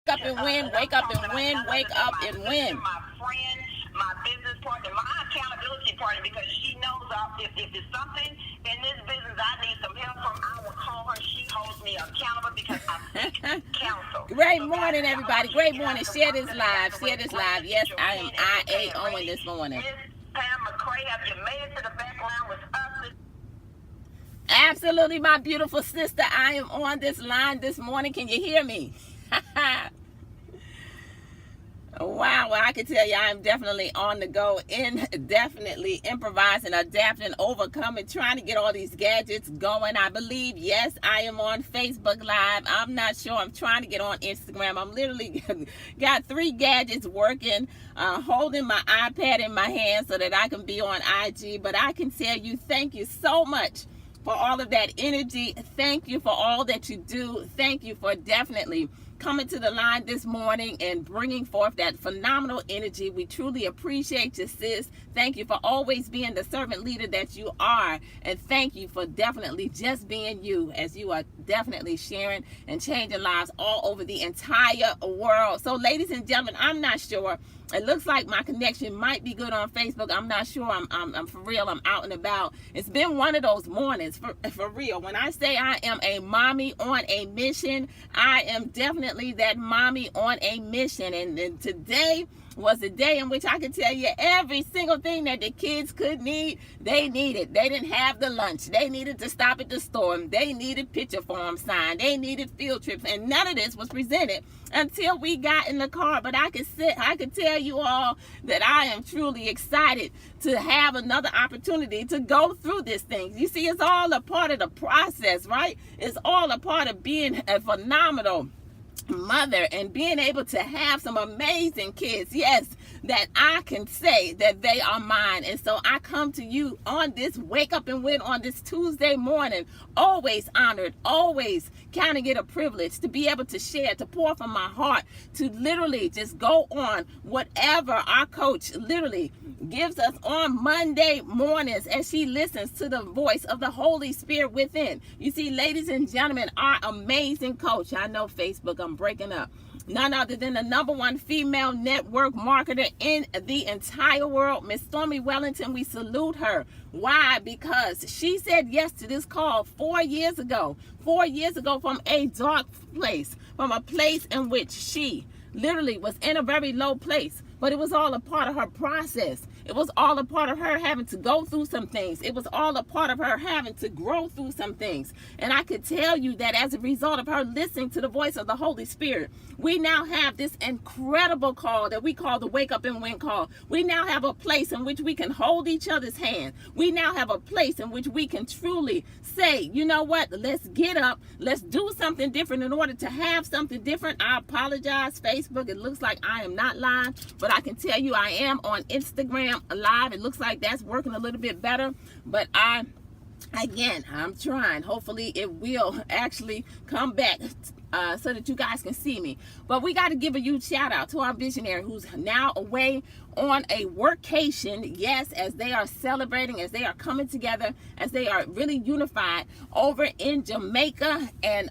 up and win, wake up and win, wake up and win. My friend, my business partner, my accountability partner, because she knows if it's something in this business I need some help from, I will call her. She holds me accountable because I seek counsel. Great morning, everybody. Great morning. Share this live. Share this live. Yes, I am IA Owen this morning. Pam McCray, have you made it to the background with us? Absolutely, my beautiful sister. I am on this line this morning. Can you hear me? Wow, well, I can tell you I'm definitely on the go, definitely improvising, adapting, overcoming, trying to get all these gadgets going. I believe, yes, I am on Facebook Live. I'm not sure. I'm trying to get on Instagram. I'm literally got 3 gadgets working, holding my iPad in my hand so that I can be on IG. But I can tell you, thank you so much for all of that energy. Thank you for all that you do. Thank you for definitely coming to the line this morning and bringing forth that phenomenal energy. We truly appreciate you, sis. Thank you for always being the servant leader that you are. And thank you for definitely just being you, as you are definitely sharing and changing lives all over the entire world. So, ladies and gentlemen, I'm not sure. It looks like my connection might be good on Facebook. I'm not sure. I'm for real. I'm out and about. It's been one of those mornings, for real. When I say I am a mommy on a mission, I am definitely that mommy on a mission. And today was the day in which I could tell you every single thing that the kids could need, they needed. They didn't have the lunch. They needed to stop at the store. They needed picture form signed. They needed field trips. And none of this was presented until we got in the car. But I could tell you all that I am truly excited to have another opportunity to go through this thing. You see, it's all a part of the process, right? It's all a part of being a phenomenal mother and being able to have some amazing kids, yes, that I can say that they are mine. And so I come to you on this Wake Up and Win on this Tuesday morning, always honored, always counting it a privilege to be able to share, to pour from my heart, to literally just go on whatever our coach literally gives us on Monday mornings as she listens to the voice of the Holy Spirit within. You see, ladies and gentlemen, our amazing coach, I know Facebook, I'm breaking up, none other than the #1 female network marketer in the entire world, Miss Stormy Wellington. We salute her. Why? Because she said yes to this call 4 years ago. 4 years ago, from a dark place, from a place in which she literally was in a very low place. But it was all a part of her process. It was all a part of her having to go through some things. It was all a part of her having to grow through some things. And I could tell you that as a result of her listening to the voice of the Holy Spirit, we now have this incredible call that we call the Wake Up and Win call. We now have a place in which we can hold each other's hand. We now have a place in which we can truly say, you know what, let's get up. Let's do something different in order to have something different. I apologize, Facebook. It looks like I am not live, but I can tell you I am on Instagram Live. It looks like that's working a little bit better, but I'm trying. Hopefully it will actually come back so that you guys can see me. But we got to give a huge shout out to our visionary who's now away on a workcation, yes, as they are celebrating, as they are coming together, as they are really unified over in Jamaica and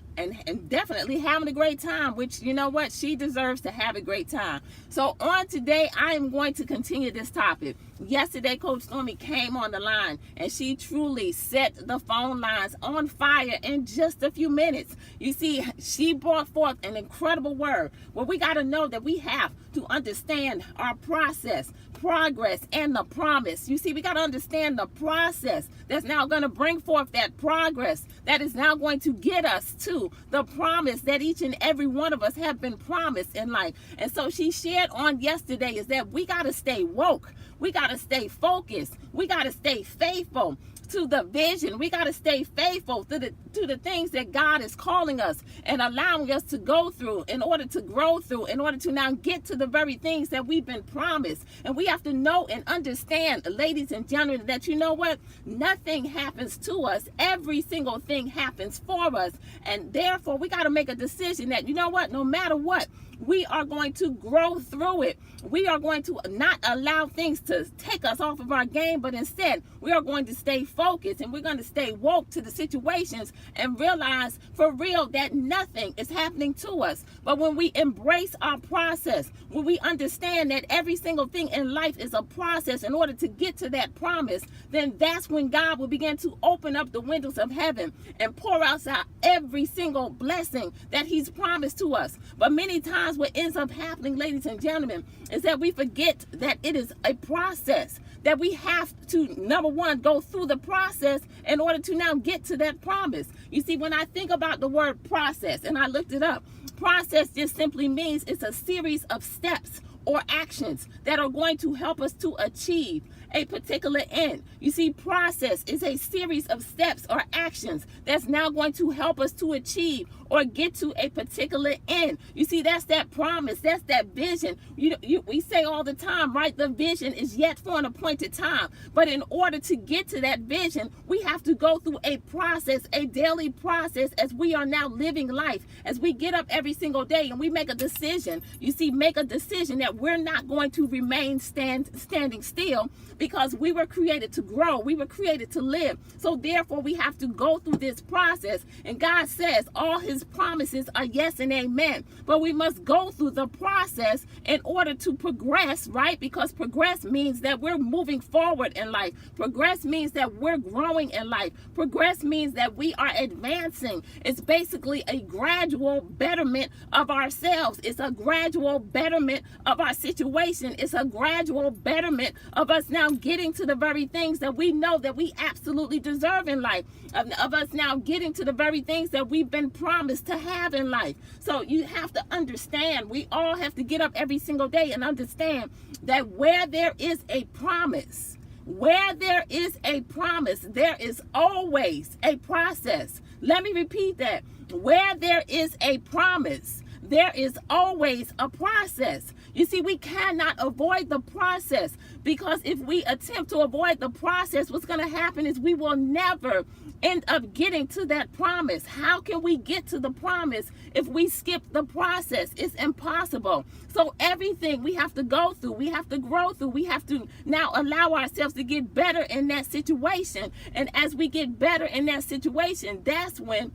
definitely having a great time, which, you know what, she deserves to have a great time. So on today, I am going to continue this topic. Yesterday, Coach Stormy came on the line and she truly set the phone lines on fire in just a few minutes. You see, she brought forth an incredible word where we got to know that we have to understand our process, progress, and the promise. You see, we got to understand the process that's now going to bring forth that progress that is now going to get us to the promise that each and every one of us have been promised in life. And so she shared on yesterday is that we got to stay woke. We got to stay focused. We got to stay faithful to the vision. We got to stay faithful to the things that God is calling us and allowing us to go through in order to grow through, in order to now get to the very things that we've been promised. And we have to know and understand, ladies and gentlemen, that you know what? Nothing happens to us. Every single thing happens for us. And therefore, we got to make a decision that, you know what? No matter what, we are going to grow through it. We are going to not allow things to take us off of our game, but instead we are going to stay focused, and we're going to stay woke to the situations and realize for real that nothing is happening to us. But when we embrace our process, when we understand that every single thing in life is a process in order to get to that promise, then that's when God will begin to open up the windows of heaven and pour out every single blessing that he's promised to us. But many times what ends up happening, ladies and gentlemen, is that we forget that it is a process, that we have to, number one, go through the process in order to now get to that promise. You see, when I think about the word process, and I looked it up, process just simply means it's a series of steps or actions that are going to help us to achieve a particular end. You see, process is a series of steps or actions that's now going to help us to achieve or get to a particular end. You see, that's that promise, that's that vision. We say all the time, right? The vision is yet for an appointed time. But in order to get to that vision, we have to go through a process, a daily process, as we are now living life, as we get up every single day and we make a decision. You see, make a decision that we're not going to remain standing still, because we were created to grow. We were created to live. So therefore, we have to go through this process. And God says all his promises are yes and amen. But we must go through the process in order to progress, right? Because progress means that we're moving forward in life. Progress means that we're growing in life. Progress means that we are advancing. It's basically a gradual betterment of ourselves. It's a gradual betterment of our situation. It's a gradual betterment of us now getting to the very things that we know that we absolutely deserve in life, of us now getting to the very things that we've been promised to have in life. So you have to understand, we all have to get up every single day and understand that where there is a promise, there is always a process. Let me repeat that. Where there is a promise, there is always a process. You see, we cannot avoid the process, because if we attempt to avoid the process, what's going to happen is we will never end up getting to that promise. How can we get to the promise if we skip the process? It's impossible. So everything we have to go through, we have to grow through, we have to now allow ourselves to get better in that situation. And as we get better in that situation, that's when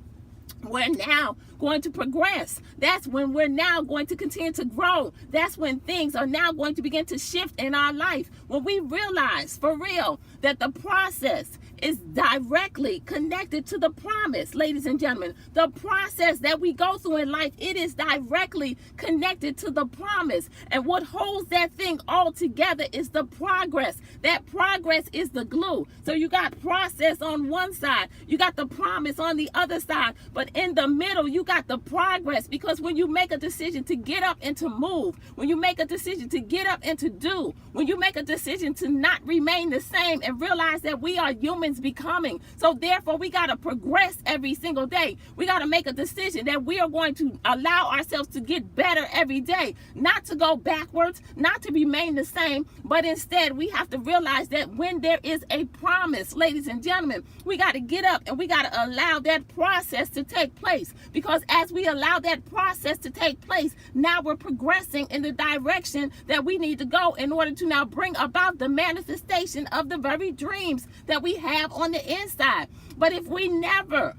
we're now going to progress. That's when we're now going to continue to grow. That's when things are now going to begin to shift in our life. When we realize for real that the process is directly connected to the promise, ladies and gentlemen. The process that we go through in life, it is directly connected to the promise. And what holds that thing all together is the progress. That progress is the glue. So you got process on one side, you got the promise on the other side, but in the middle, you got the progress. Because when you make a decision to get up and to move, when you make a decision to get up and to do, when you make a decision to not remain the same and realize that we are humans becoming, so therefore we got to progress every single day. We got to make a decision that we are going to allow ourselves to get better every day, not to go backwards, not to remain the same, but instead we have to realize that when there is a promise, ladies and gentlemen, we got to get up and we got to allow that process to take place. Because as we allow that process to take place, now we're progressing in the direction that we need to go in order to now bring about the manifestation of the very dreams that we have on the inside. But if we never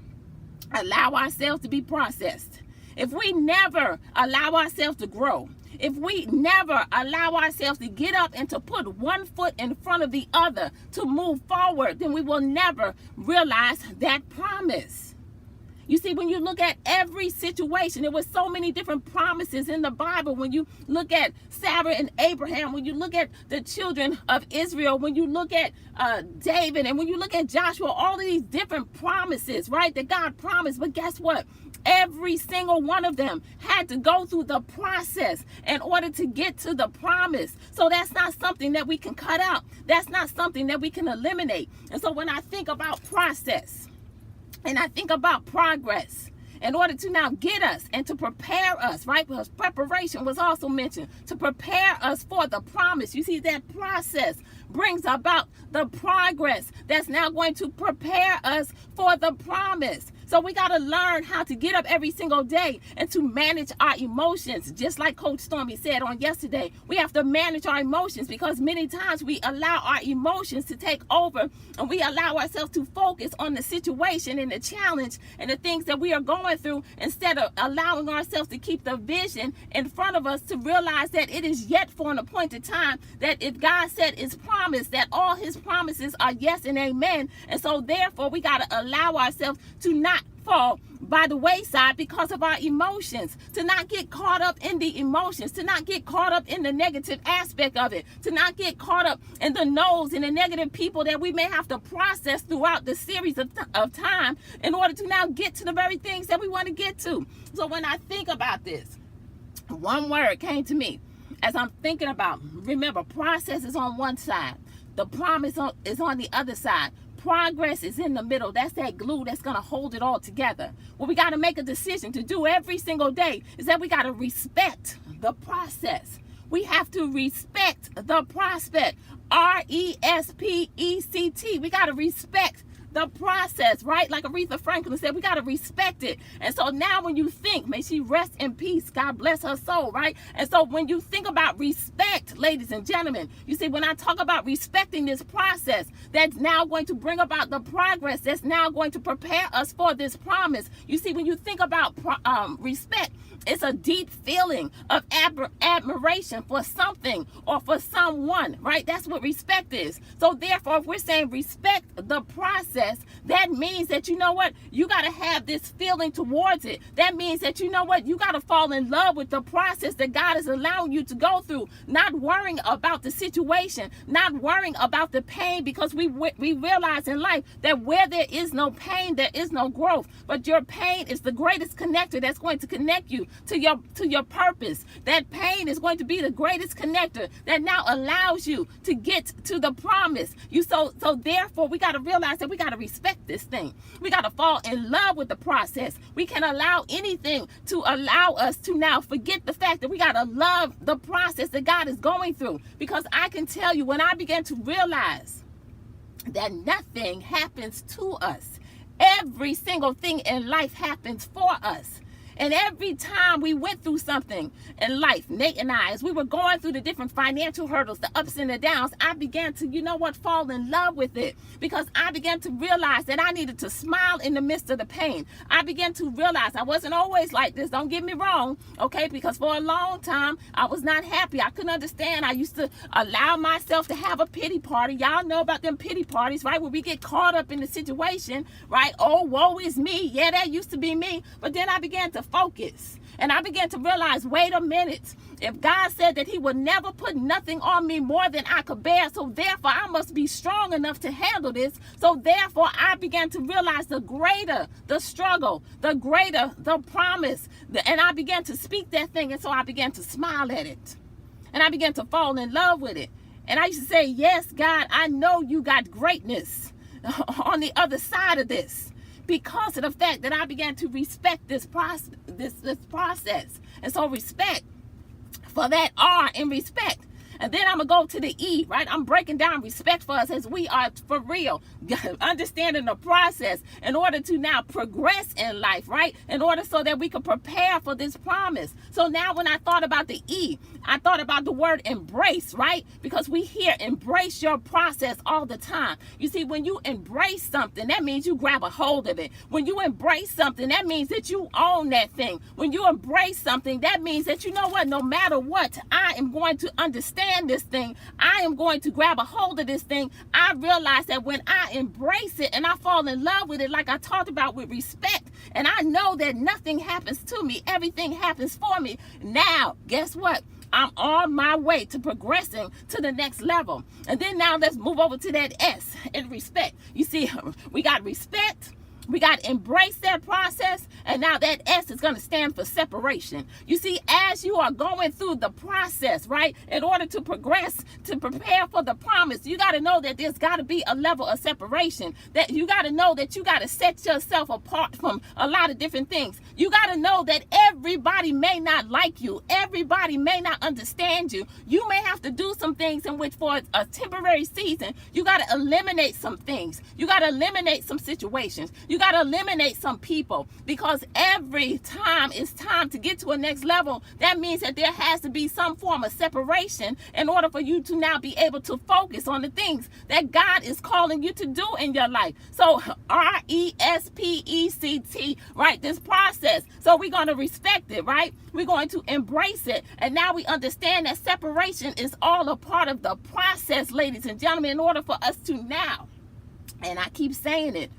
allow ourselves to be processed, if we never allow ourselves to grow, if we never allow ourselves to get up and to put one foot in front of the other to move forward, then we will never realize that promise. You see, when you look at every situation, there were so many different promises in the Bible. When you look at Sarah and Abraham, when you look at the children of Israel, when you look at David, and when you look at Joshua, all of these different promises, right, that God promised. But guess what? Every single one of them had to go through the process in order to get to the promise. So that's not something that we can cut out. That's not something that we can eliminate. And so when I think about process, and I think about progress, in order to now get us and to prepare us, right? Because preparation was also mentioned, to prepare us for the promise. You see, that process brings about the progress that's now going to prepare us for the promise. So we got to learn how to get up every single day and to manage our emotions. Just like Coach Stormy said on yesterday, we have to manage our emotions, because many times we allow our emotions to take over, and we allow ourselves to focus on the situation and the challenge and the things that we are going through, instead of allowing ourselves to keep the vision in front of us, to realize that it is yet for an appointed time, that if God said His promise, that all His promises are yes and amen. And so therefore we got to allow ourselves to not fall by the wayside because of our emotions, to not get caught up in the emotions, to not get caught up in the negative aspect of it, to not get caught up in the no's and the negative people that we may have to process throughout the series of time in order to now get to the very things that we want to get to. So when I think about this, one word came to me as I'm thinking about, remember, process is on one side, the promise is on the other side. Progress is in the middle. That's that glue that's going to hold it all together. What we got to make a decision to do every single day is that we got to respect the process. We have to respect the prospect. RESPECT. We got to respect the process, right? Like Aretha Franklin said, we got to respect it. And so now when you think, may she rest in peace, God bless her soul, right? And so when you think about respect, ladies and gentlemen, you see, when I talk about respecting this process, that's now going to bring about the progress that's now going to prepare us for this promise. You see, when you think about respect, it's a deep feeling of admiration for something or for someone, right? That's what respect is. So therefore, if we're saying respect the process, that means that, you know what, you got to have this feeling towards it. That means that, you know what, you got to fall in love with the process that God is allowing you to go through, not worrying about the situation, not worrying about the pain, because we realize in life that where there is no pain, there is no growth. But your pain is the greatest connector that's going to connect you to your purpose. That pain is going to be the greatest connector that now allows you to get to the promise. So therefore we got to realize that we got to respect this thing. We got to fall in love with the process. We can allow anything to allow us to now forget the fact that we got to love the process that God is going through. Because I can tell you, when I began to realize that nothing happens to us, every single thing in life happens for us. And every time we went through something in life, Nate and I, as we were going through the different financial hurdles, the ups and the downs, I began to, you know what, fall in love with it, because I began to realize that I needed to smile in the midst of the pain. I began to realize I wasn't always like this, don't get me wrong, okay, because for a long time, I was not happy. I couldn't understand. I used to allow myself to have a pity party. Y'all know about them pity parties, right, where we get caught up in the situation, right? Oh, woe is me. Yeah, that used to be me. But then I began to focus, and I began to realize, wait a minute, if God said that He would never put nothing on me more than I could bear, so therefore I must be strong enough to handle this. So therefore I began to realize the greater the struggle, the greater the promise, and I began to speak that thing. And so I began to smile at it, and I began to fall in love with it. And I used to say, yes, God, I know you got greatness on the other side of this, because of the fact that I began to respect this process, this process. And so respect, for that R in respect. And then I'm going to go to the E, right? I'm breaking down respect for us as we are for real, understanding the process in order to now progress in life, right? In order so that we can prepare for this promise. So now when I thought about the E, I thought about the word embrace, right? Because we hear embrace your process all the time. You see, when you embrace something, that means you grab a hold of it. When you embrace something, that means that you own that thing. When you embrace something, that means that, you know what, no matter what, I am going to understand this thing. I am going to grab a hold of this thing. I realize that when I embrace it and I fall in love with it, like I talked about with respect, and I know that nothing happens to me, everything happens for me. Now, guess what? I'm on my way to progressing to the next level. And then now let's move over to that S in respect. You see, we got respect, we got to embrace that process, and now that S is going to stand for separation. You see, as you are going through the process, right, in order to progress, to prepare for the promise, you got to know that there's got to be a level of separation, that you got to know that you got to set yourself apart from a lot of different things. You got to know that everybody may not like you. Everybody may not understand you. You may have to do some things in which for a temporary season, you got to eliminate some things. You got to eliminate some situations. You You got to eliminate some people, because every time it's time to get to a next level, that means that there has to be some form of separation in order for you to now be able to focus on the things that God is calling you to do in your life. So RESPECT, right? This process. So we're going to respect it, right? We're going to embrace it. And now we understand that separation is all a part of the process, ladies and gentlemen, in order for us to now, and I keep saying it,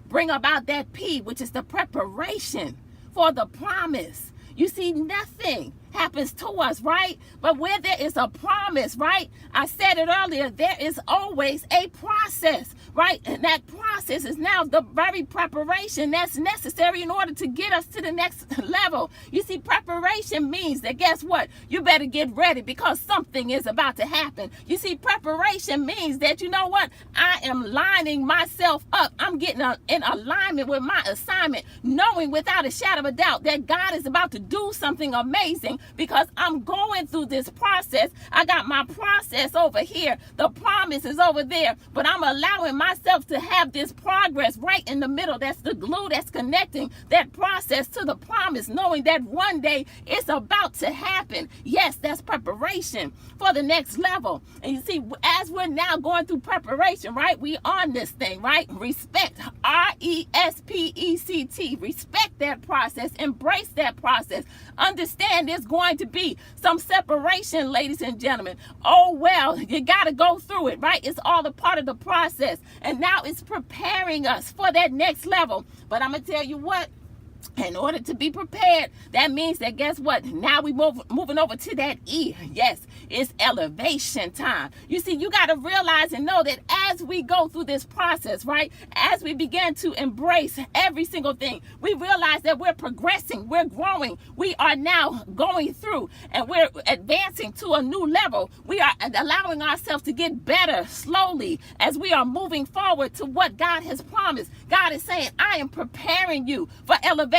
bring about that P, which is the preparation for the promise. You see, nothing happens to us, right? But where there is a promise, right? I said it earlier, there is always a process, right? And that process is now the very preparation that's necessary in order to get us to the next level. You see, preparation means that, guess what? You better get ready, because something is about to happen. You see, preparation means that, you know what? I am lining myself up. I'm getting in alignment with my assignment, knowing without a shadow of a doubt that God is about to do something amazing, because I'm going through this process. I got my process over here. The promise is over there, but I'm allowing myself to have this progress right in the middle. That's the glue that's connecting that process to the promise, knowing that one day it's about to happen. Yes, that's preparation for the next level. And you see, as we're now going through preparation, right, we on this thing, right? Respect, RESPECT, respect that process, embrace that process. Understand there's going to be some separation, ladies and gentlemen. Oh, well, you got to go through it, right? It's all a part of the process. And now it's preparing us for that next level. But I'm going to tell you what, in order to be prepared, that means that, guess what? Now we moving over to that E. Yes, it's elevation time. You see, you got to realize and know that as we go through this process, right, as we begin to embrace every single thing, we realize that we're progressing, we're growing, we are now going through, and we're advancing to a new level. We are allowing ourselves to get better slowly as we are moving forward to what God has promised. God is saying, I am preparing you for elevation.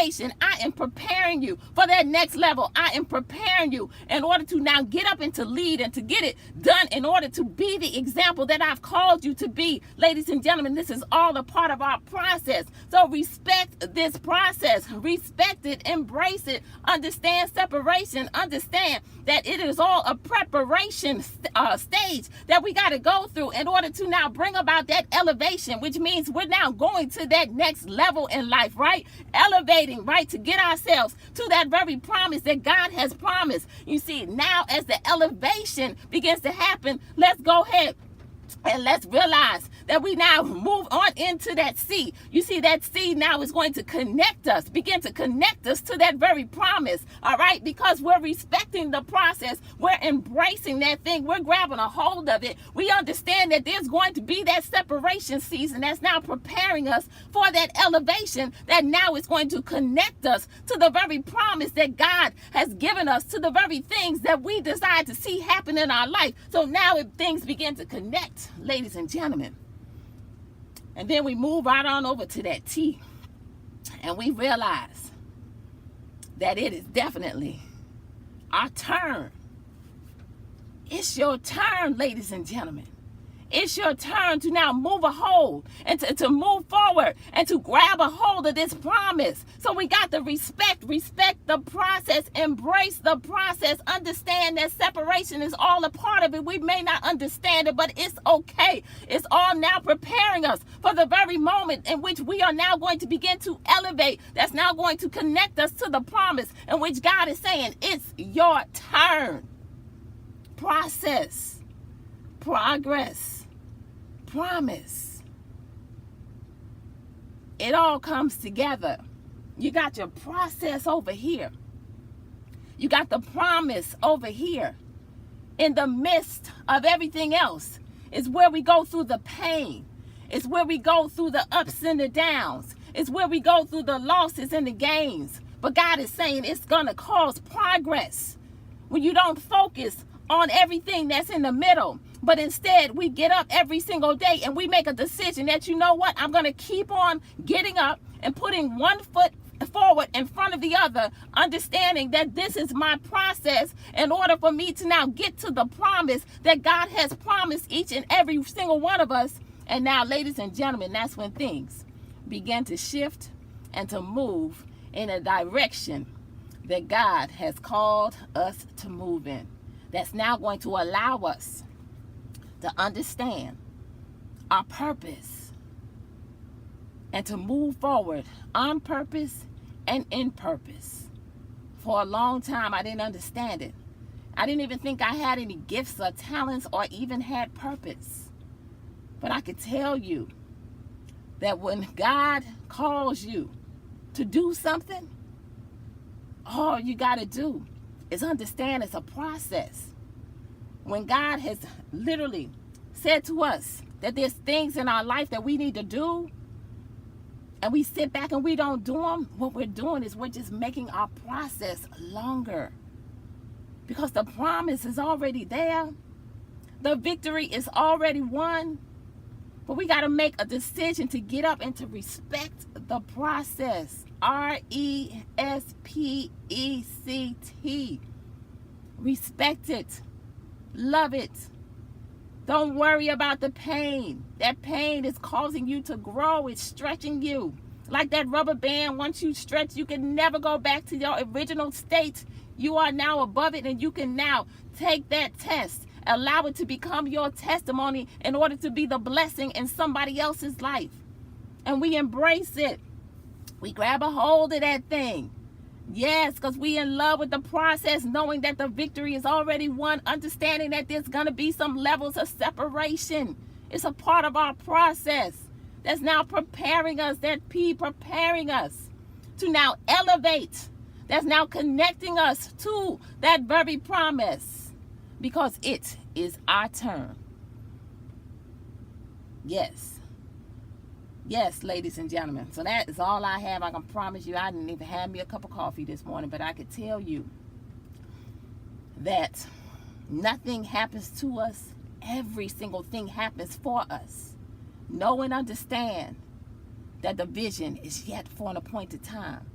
I am preparing you for that next level. I am preparing you in order to now get up and to lead and to get it done, in order to be the example that I've called you to be. Ladies and gentlemen, this is all a part of our process. So respect this process. Respect it. Embrace it. Understand separation. Understand that it is all a preparation stage that we got to go through in order to now bring about that elevation, which means we're now going to that next level in life, right? Elevating, right, to get ourselves to that very promise that God has promised. You see, now as the elevation begins to happen, let's go ahead and let's realize that we now move on into that C. You see, that C now is going to connect us, begin to connect us to that very promise, all right? Because we're respecting the process. We're embracing that thing. We're grabbing a hold of it. We understand that there's going to be that separation season that's now preparing us for that elevation that now is going to connect us to the very promise that God has given us, to the very things that we desire to see happen in our life. So now if things begin to connect, ladies and gentlemen, and then we move right on over to that T, and we realize that it is definitely our turn. It's your turn, ladies and gentlemen. It's your turn to now move a hold and to move forward and to grab a hold of this promise. So we got to respect the process, embrace the process, understand that separation is all a part of it. We may not understand it, but it's okay. It's all now preparing us for the very moment in which we are now going to begin to elevate. That's now going to connect us to the promise in which God is saying, it's your turn. Process, progress, promise. It all comes together. You got your process over here. You got the promise over here. In the midst of everything else is where we go through the pain. It's where we go through the ups and the downs. It's where we go through the losses and the gains. But God is saying it's going to cause progress when you don't focus on everything that's in the middle. But instead, we get up every single day and we make a decision that, you know what, I'm going to keep on getting up and putting one foot forward in front of the other, understanding that this is my process in order for me to now get to the promise that God has promised each and every single one of us. And now, ladies and gentlemen, that's when things begin to shift and to move in a direction that God has called us to move in. That's now going to allow us to understand our purpose and to move forward on purpose and in purpose. For a long time, I didn't understand it. I didn't even think I had any gifts or talents or even had purpose. But I could tell you that when God calls you to do something, all you got to do is understand it's a process. When God has literally said to us that there's things in our life that we need to do, and we sit back and we don't do them, what we're doing is we're just making our process longer. Because the promise is already there. The victory is already won. But we got to make a decision to get up and to respect the process. RESPECT. Respect it. Love it. Don't worry about the pain. That pain is causing you to grow. It's stretching you. Like that rubber band, once you stretch, you can never go back to your original state. You are now above it, and you can now take that test. Allow it to become your testimony in order to be the blessing in somebody else's life. And we embrace it. We grab a hold of that thing. Yes, because we in love with the process, knowing that the victory is already won, understanding that there's going to be some levels of separation. It's a part of our process that's now preparing us, preparing us to now elevate, that's now connecting us to that very promise. Because it is our turn. Yes. Yes, ladies and gentlemen. So that is all I have. I can promise you I didn't even have me a cup of coffee this morning. But I could tell you that nothing happens to us. Every single thing happens for us. Know and understand that the vision is yet for an appointed time.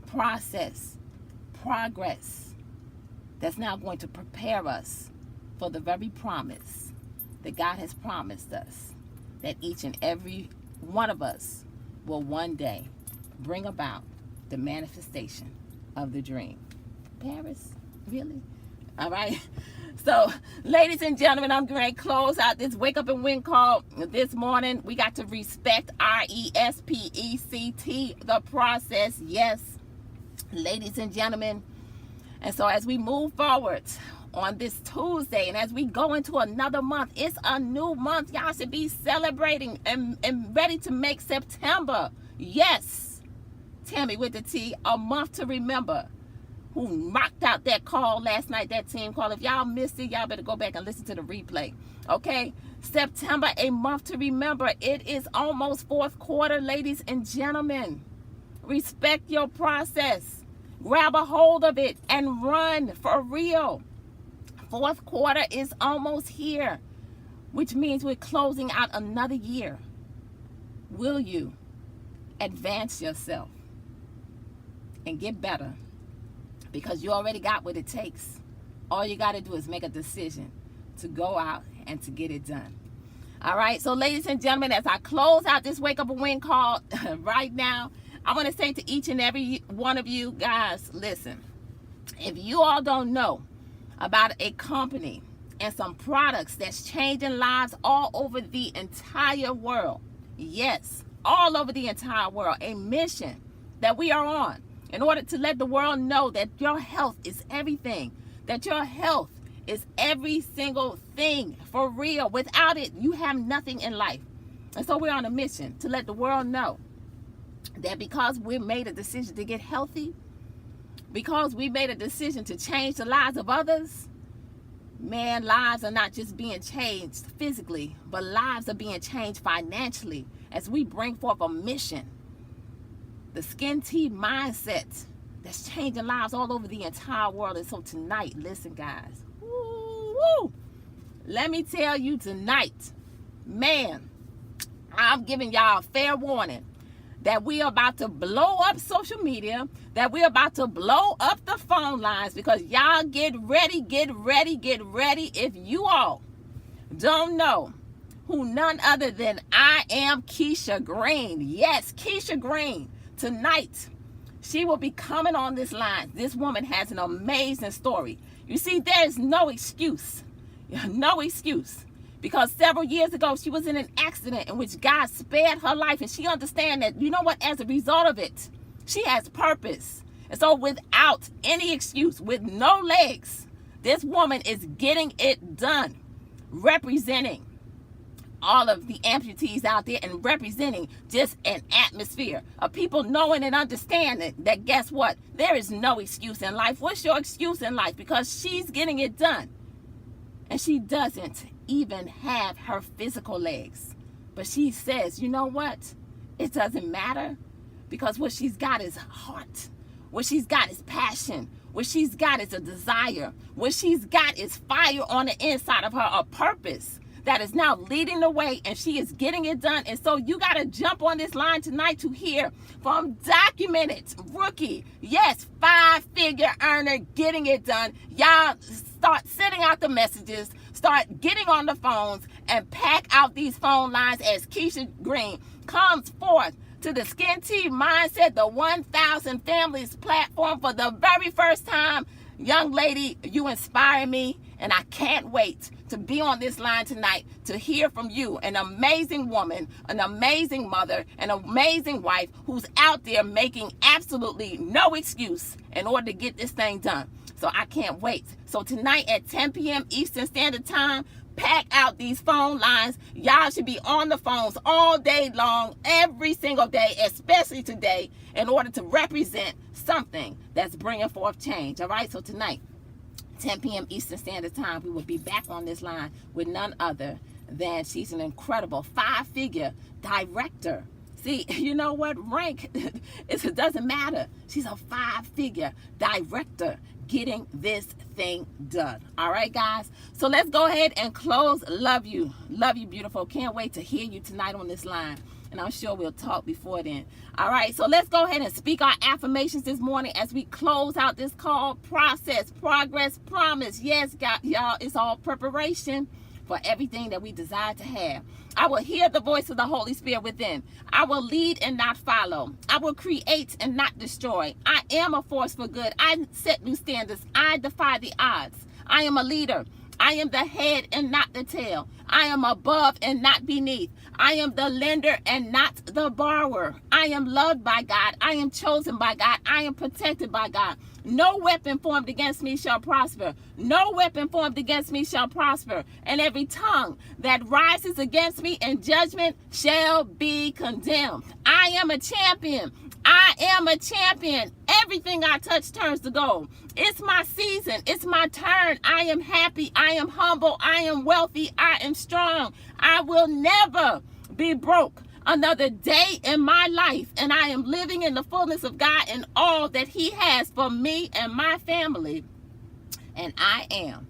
Process. Progress. That's now going to prepare us for the very promise that God has promised us, that each and every one of us will one day bring about the manifestation of the dream. Paris? Really? All right. So, ladies and gentlemen, I'm going to close out this Wake Up and Win call this morning. We got to respect, RESPECT, the process. Yes, ladies and gentlemen. And so as we move forward on this Tuesday and as we go into another month, it's a new month. Y'all should be celebrating and ready to make September. Yes, Tammy with the T, a month to remember. Who knocked out that call last night, that team call. If y'all missed it, y'all better go back and listen to the replay. Okay, September, a month to remember. It is almost fourth quarter, ladies and gentlemen. Respect your process. Grab a hold of it and run for real. Fourth quarter is almost here, which means we're closing out another year. Will you advance yourself and get better? Because you already got what it takes. All you got to do is make a decision to go out and to get it done. All right, so ladies and gentlemen, as I close out this Wake Up and Win call right now, I want to say to each and every one of you guys, listen, if you all don't know about a company and some products that's changing lives all over the entire world, yes, all over the entire world, a mission that we are on in order to let the world know that your health is everything, that your health is every single thing for real. Without it, you have nothing in life. And so we're on a mission to let the world know that because we made a decision to get healthy, because we made a decision to change the lives of others, man, lives are not just being changed physically, but lives are being changed financially as we bring forth a mission. The Skin Tea mindset that's changing lives all over the entire world. And so tonight, listen guys, woo, let me tell you tonight, man, I'm giving y'all a fair warning that we are about to blow up social media, that we're about to blow up the phone lines, because y'all get ready. If you all don't know who none other than I am Keisha Green. Yes, Keisha Green. Tonight, she will be coming on this line. This woman has an amazing story. You see, there is no excuse. No excuse. Because several years ago, she was in an accident in which God spared her life. And she understands that, you know what, as a result of it, she has purpose. And so without any excuse, with no legs, this woman is getting it done, representing all of the amputees out there and representing just an atmosphere of people knowing and understanding that, guess what, there is no excuse in life. What's your excuse in life? Because she's getting it done. And she doesn't even have her physical legs. But she says, you know what? It doesn't matter, because what she's got is heart. What she's got is passion. What she's got is a desire. What she's got is fire on the inside of her, a purpose that is now leading the way, and she is getting it done. And so you got to jump on this line tonight to hear from documented rookie, yes, 5-figure earner, getting it done. Y'all start sending out the messages, start getting on the phones, and pack out these phone lines as Keisha Green comes forth to the Skin Tea Mindset, the 1,000 Families platform for the very first time. Young lady, you inspire me, and I can't wait to be on this line tonight to hear from you, an amazing woman, an amazing mother, an amazing wife who's out there making absolutely no excuse in order to get this thing done. So I can't wait. So tonight at 10 p.m. Eastern Standard Time, pack out these phone lines. Y'all should be on the phones all day long, every single day, especially today, in order to represent something that's bringing forth change. All right, so tonight, 10 p.m. Eastern Standard Time, we will be back on this line with none other than, she's an incredible 5-figure director. See, you know what? Rank, it doesn't matter. She's a 5-figure director getting this thing done. All right, guys? So let's go ahead and close. Love you. Love you, beautiful. Can't wait to hear you tonight on this line. And I'm sure we'll talk before then. All right, so let's go ahead and speak our affirmations this morning as we close out this call. Process, progress, promise. Yes, God, y'all, it's all preparation for everything that we desire to have. I will hear the voice of the Holy Spirit within. I will lead and not follow. I will create and not destroy. I am a force for good. I set new standards. I defy the odds. I am a leader. I am the head and not the tail. I am above and not beneath. I am the lender and not the borrower. I am loved by God. I am chosen by God. I am protected by God. No weapon formed against me shall prosper. No weapon formed against me shall prosper. And every tongue that rises against me in judgment shall be condemned. I am a champion. I am a champion. Everything I touch turns to gold. It's my season. It's my turn. I am happy. I am humble. I am wealthy. I am strong. I will never be broke another day in my life. And I am living in the fullness of God and all that He has for me and my family. And I am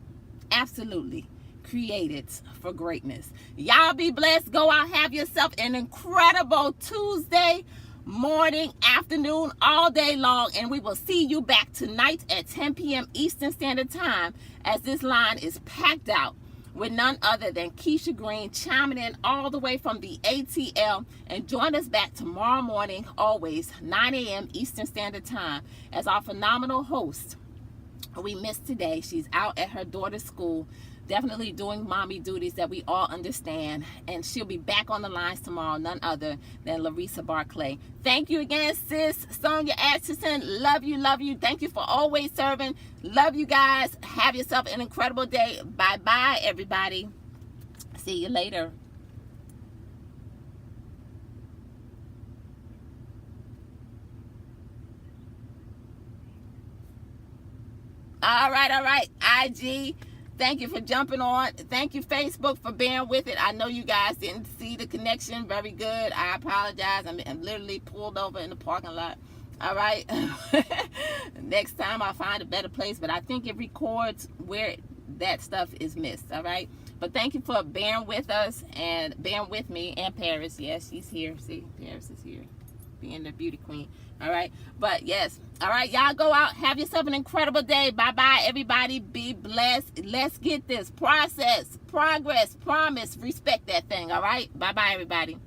absolutely created for greatness. Y'all be blessed. Go out, have yourself an incredible Tuesday morning, afternoon, all day long, and we will see you back tonight at 10 p.m. Eastern Standard Time as this line is packed out with none other than Keisha Green chiming in all the way from the ATL. And join us back tomorrow morning, always 9 a.m. Eastern Standard Time, as our phenomenal host, who we missed today. She's out at her daughter's school, definitely doing mommy duties that we all understand. And she'll be back on the lines tomorrow, none other than Larissa Barclay. Thank you again, sis. Sonia Atchison, love you, love you. Thank you for always serving. Love you guys. Have yourself an incredible day. Bye-bye, everybody. See you later. All right. IG, thank you for jumping on. Thank you, Facebook, for bearing with it. I know you guys didn't see the connection very good. I apologize. I'm literally pulled over in the parking lot. All right. Next time I'll find a better place, but I think it records where that stuff is missed. All right. But thank you for bearing with us and bearing with me and Paris. Yes, she's here. See, Paris is here. being the beauty queen. All right. But yes. All right. Y'all go out. Have yourself an incredible day. Bye-bye, everybody. Be blessed. Let's get this process, progress, promise, respect that thing. All right. Bye-bye, everybody.